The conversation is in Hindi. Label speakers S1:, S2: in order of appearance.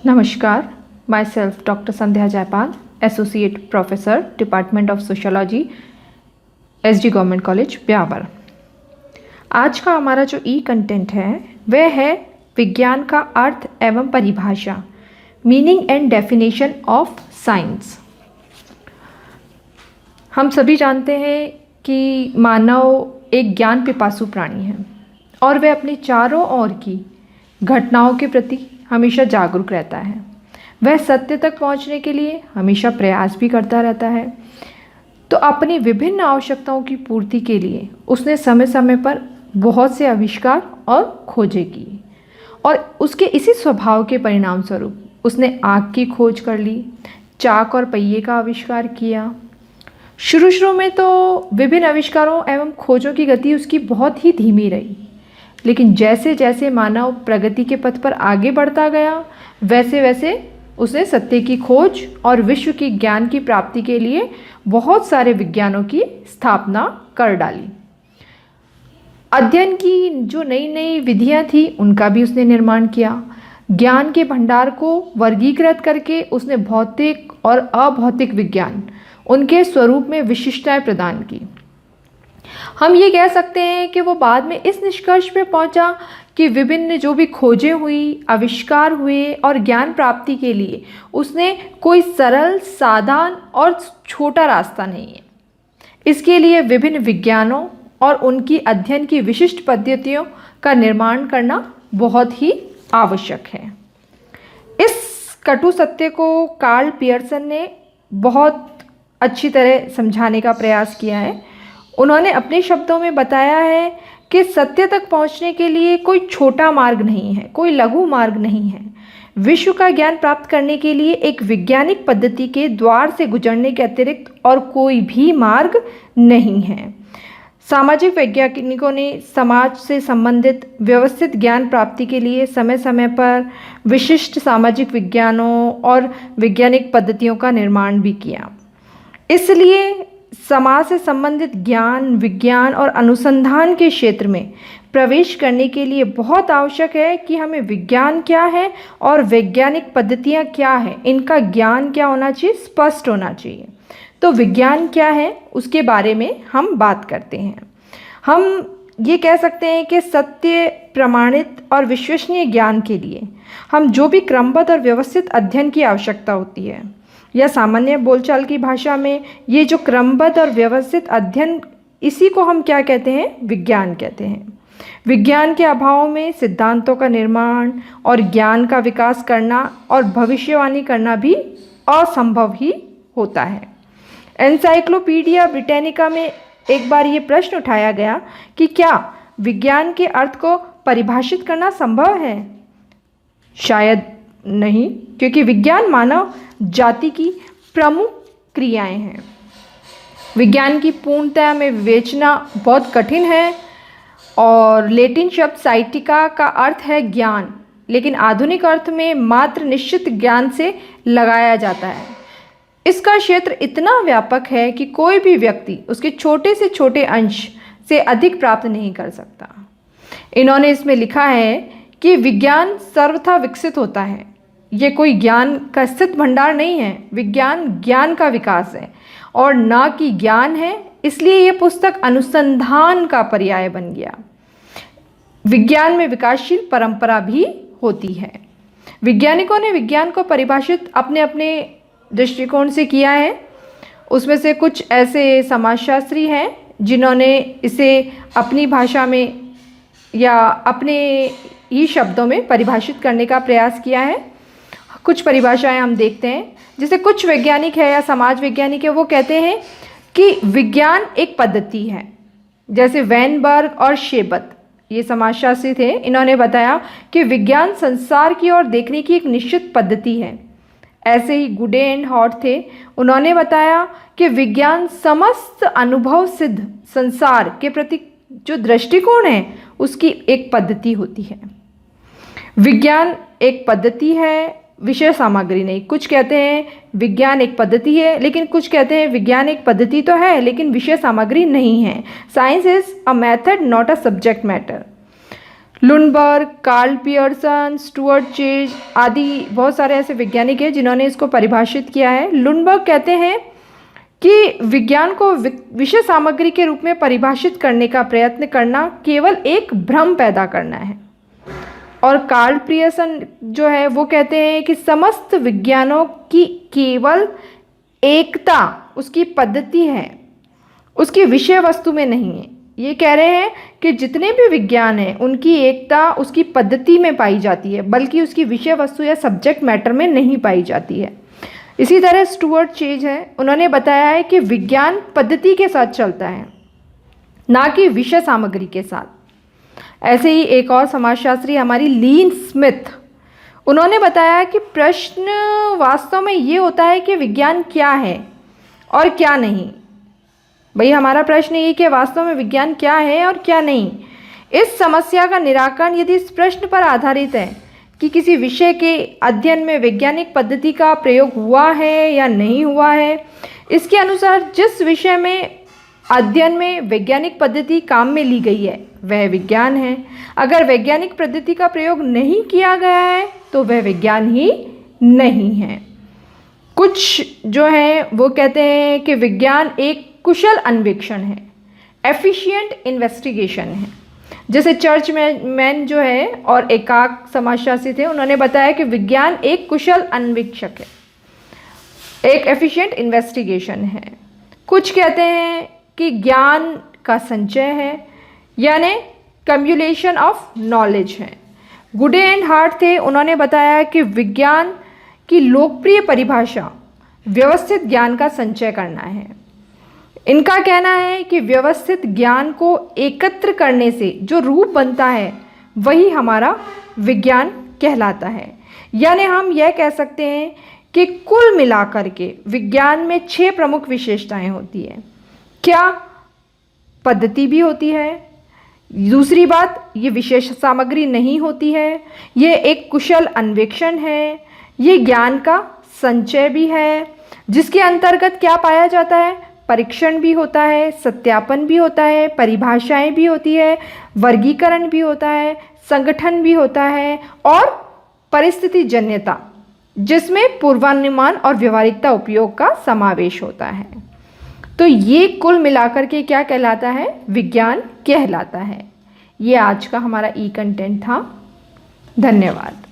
S1: नमस्कार, my self doctor Sandhya Jaipal, associate professor, department of sociology, SD government college Beawar. आज का हमारा जो कंटेंट है वह है विज्ञान का अर्थ एवं परिभाषा, meaning and definition of science. हम सभी जानते हैं कि मानव एक ज्ञान पिपासु प्राणी है और वह अपने चारों ओर की घटनाओं के प्रति हमेशा जागरूक रहता है। वह सत्य तक पहुंचने के लिए हमेशा प्रयास भी करता रहता है। तो अपनी विभिन्न आवश्यकताओं की पूर्ति के लिए उसने समय समय पर बहुत से आविष्कार और खोजें की और उसके इसी स्वभाव के परिणाम स्वरूप उसने आग की खोज कर ली, चाक और पहिए का आविष्कार किया। शुरू में तो विभिन्न आविष्कारों एवं खोजों की गति उसकी बहुत ही धीमी रही, लेकिन जैसे जैसे मानव प्रगति के पथ पर आगे बढ़ता गया वैसे वैसे उसने सत्य की खोज और विश्व की ज्ञान की प्राप्ति के लिए बहुत सारे विज्ञानों की स्थापना कर डाली। अध्ययन की जो नई नई विधियां थी उनका भी उसने निर्माण किया। ज्ञान के भंडार को वर्गीकृत करके उसने भौतिक और अभौतिक विज्ञान उनके स्वरूप में विशिष्टताएं प्रदान की। हम ये कह सकते हैं कि वो बाद में इस निष्कर्ष पे पहुंचा कि विभिन्न जो भी खोजें हुई, आविष्कार हुए और ज्ञान प्राप्ति के लिए उसने कोई सरल, साधारण और छोटा रास्ता नहीं है। इसके लिए विभिन्न विज्ञानों और उनकी अध्ययन की विशिष्ट पद्धतियों का निर्माण करना बहुत ही आवश्यक है। इस कटु सत्य को कार्ल पियर्सन ने बहुत अच्छी तरह समझाने का प्रयास किया है। उन्होंने अपने शब्दों में बताया है कि सत्य तक पहुंचने के लिए कोई छोटा मार्ग नहीं है, कोई लघु मार्ग नहीं है। विश्व का ज्ञान प्राप्त करने के लिए एक वैज्ञानिक पद्धति के द्वार से गुजरने के अतिरिक्त और कोई भी मार्ग नहीं है। सामाजिक वैज्ञानिकों ने समाज से संबंधित व्यवस्थित ज्ञान प्राप्ति के लिए समय समय पर विशिष्ट सामाजिक विज्ञानों और वैज्ञानिक पद्धतियों का निर्माण भी किया। इसलिए समाज से संबंधित ज्ञान, विज्ञान और अनुसंधान के क्षेत्र में प्रवेश करने के लिए बहुत आवश्यक है कि हमें विज्ञान क्या है और वैज्ञानिक पद्धतियाँ क्या है, इनका ज्ञान क्या होना चाहिए, स्पष्ट होना चाहिए। तो विज्ञान क्या है उसके बारे में हम बात करते हैं। हम ये कह सकते हैं कि सत्य, प्रमाणित और विश्वसनीय ज्ञान के लिए हम जो भी क्रमबद्ध और व्यवस्थित अध्ययन की आवश्यकता होती है, या सामान्य बोलचाल की भाषा में ये जो क्रमबद्ध और व्यवस्थित अध्ययन, इसी को हम क्या कहते हैं, विज्ञान कहते हैं। विज्ञान के अभाव में सिद्धांतों का निर्माण और ज्ञान का विकास करना और भविष्यवाणी करना भी असंभव ही होता है। एनसाइक्लोपीडिया ब्रिटानिका में एक बार ये प्रश्न उठाया गया कि क्या विज्ञान के अर्थ को परिभाषित करना संभव है? शायद नहीं, क्योंकि विज्ञान मानव जाति की प्रमुख क्रियाएं हैं। विज्ञान की पूर्णतया में विवेचना बहुत कठिन है और लैटिन शब्द साइटिका का अर्थ है ज्ञान, लेकिन आधुनिक अर्थ में मात्र निश्चित ज्ञान से लगाया जाता है। इसका क्षेत्र इतना व्यापक है कि कोई भी व्यक्ति उसके छोटे से छोटे अंश से अधिक प्राप्त नहीं कर सकता। इन्होंने इसमें लिखा है कि विज्ञान सर्वथा विकसित होता है। ये कोई ज्ञान का स्थित भंडार नहीं है। विज्ञान ज्ञान का विकास है और ना कि ज्ञान है। इसलिए ये पुस्तक अनुसंधान का पर्याय बन गया। विज्ञान में विकासशील परंपरा भी होती है। वैज्ञानिकों ने विज्ञान को परिभाषित अपने अपने दृष्टिकोण से किया है। उसमें से कुछ ऐसे समाजशास्त्री हैं जिन्होंने इसे अपनी भाषा में या अपने ही शब्दों में परिभाषित करने का प्रयास किया है। कुछ परिभाषाएं हम देखते हैं। जैसे कुछ वैज्ञानिक है या समाज वैज्ञानिक है, वो कहते हैं कि विज्ञान एक पद्धति है। जैसे वैनबर्ग और शेबत, ये समाजशास्त्री थे, इन्होंने बताया कि विज्ञान संसार की ओर देखने की एक निश्चित पद्धति है। ऐसे ही गुडे एंड हॉट थे, उन्होंने बताया कि विज्ञान समस्त अनुभव सिद्ध संसार के प्रति जो दृष्टिकोण है उसकी एक पद्धति होती है। विज्ञान एक पद्धति है, विषय सामग्री नहीं। कुछ कहते हैं विज्ञान एक पद्धति है, लेकिन कुछ कहते हैं विज्ञान एक पद्धति तो है लेकिन विषय सामग्री नहीं है। Science is a method not a subject matter. Lundberg, Karl Pearson, Stuart Chase आदि बहुत सारे ऐसे वैज्ञानिक हैं जिन्होंने इसको परिभाषित किया है। लुनबर्ग कहते हैं कि विज्ञान को विषय सामग्री के रूप में परिभाषित करने का प्रयत्न करना केवल एक भ्रम पैदा करना है। और कार्ल पियर्सन जो है वो कहते हैं कि समस्त विज्ञानों की केवल एकता उसकी पद्धति है, उसकी विषय वस्तु में नहीं है। ये कह रहे हैं कि जितने भी विज्ञान हैं उनकी एकता उसकी पद्धति में पाई जाती है, बल्कि उसकी विषय वस्तु या सब्जेक्ट मैटर में नहीं पाई जाती है। इसी तरह स्टुअर्ट चेज है, उन्होंने बताया है कि विज्ञान पद्धति के साथ चलता है, ना कि विषय सामग्री के साथ। ऐसे ही एक और समाजशास्त्री हमारी लीन स्मिथ, उन्होंने बताया कि प्रश्न वास्तव में ये होता है कि विज्ञान क्या है और क्या नहीं। भाई हमारा प्रश्न ये कि वास्तव में विज्ञान क्या है और क्या नहीं। इस समस्या का निराकरण यदि इस प्रश्न पर आधारित है कि किसी विषय के अध्ययन में वैज्ञानिक पद्धति का प्रयोग हुआ है या नहीं हुआ है, इसके अनुसार जिस विषय में अध्ययन में वैज्ञानिक पद्धति काम में ली गई है वह विज्ञान है। अगर वैज्ञानिक पद्धति का प्रयोग नहीं किया गया है तो वह विज्ञान ही नहीं है। कुछ जो है वो कहते हैं कि विज्ञान एक कुशल अन्वेषण है, एफिशिएंट इन्वेस्टिगेशन है। जैसे चर्च मैन जो है और एकाक समाजशास्त्री थे, उन्होंने बताया कि विज्ञान एक कुशल अन्वेषक है, एक एफिशिएंट इन्वेस्टिगेशन है। कुछ कहते हैं कि ज्ञान का संचय है, यानी कम्युलेशन ऑफ नॉलेज है। गुडे एंड हार्ट थे, उन्होंने बताया कि विज्ञान की लोकप्रिय परिभाषा व्यवस्थित ज्ञान का संचय करना है। इनका कहना है कि व्यवस्थित ज्ञान को एकत्र करने से जो रूप बनता है वही हमारा विज्ञान कहलाता है। यानी हम यह कह सकते हैं कि कुल मिलाकर के विज्ञान में 6 प्रमुख विशेषताएं होती है। क्या पद्धति भी होती है, दूसरी बात ये विशेष सामग्री नहीं होती है, ये एक कुशल अन्वेषण है, ये ज्ञान का संचय भी है, जिसके अंतर्गत क्या पाया जाता है, परीक्षण भी होता है, सत्यापन भी होता है, परिभाषाएं भी होती है, वर्गीकरण भी होता है, संगठन भी होता है और परिस्थिति जन्यता, जिसमें पूर्वानुमान और व्यवहारिकता उपयोग का समावेश होता है। तो ये कुल मिलाकर के क्या कहलाता है, विज्ञान कहलाता है। ये आज का हमारा ई कंटेंट था। धन्यवाद।